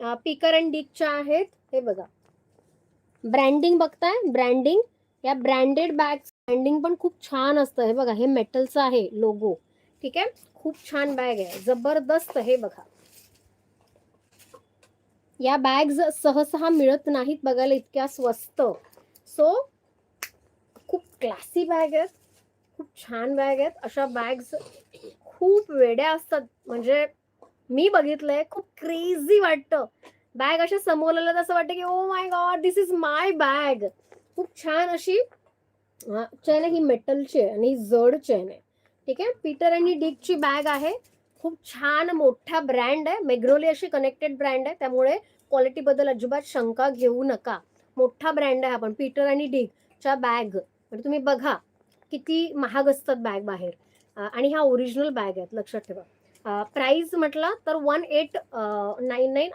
पीकर अँड डिकच्या आहेत. हे बघा, ब्रँडिंग बघताय, ब्रँडिंग. या ब्रँडेड बॅग ब्रँडिंग पण खूप छान असतं. हे बघा, हे मेटलचं आहे लोगो. ठीक आहे, खूप छान बॅग आहे, जबरदस्त. हे बघा, या बॅग्स सहसा मिळत नाहीत बघायला इतक्या स्वस्त. सो खूप क्लासी बॅग आहेत, खूप छान बॅग आहेत. अशा बॅग्स खूप वेड्या असतात, म्हणजे मी बघितलंय, खूप क्रेझी वाटतं. बॅग अशा समोरला असं वाटतं की oh my God, this is my bag. खूप छान अशी चेन आहे, ही मेटलची आहे आणि जड चेन आहे. ठीक आहे, पीटर आणि डिकची बॅग आहे. खूप छान मोठा ब्रँड आहे, मेग्रोली अशी कनेक्टेड ब्रँड आहे, त्यामुळे क्वालिटी बद्दल अजिबात शंका घेऊ नका. मोठा ब्रँड आहे. आपण पीटर आणि डिकच्या बॅग म्हणजे तुम्ही बघा किती महाग असतात बॅग बाहेर, आणि ह्या ओरिजिनल बॅग आहेत, लक्षात ठेवा. प्राइस म्हटलं तर 1899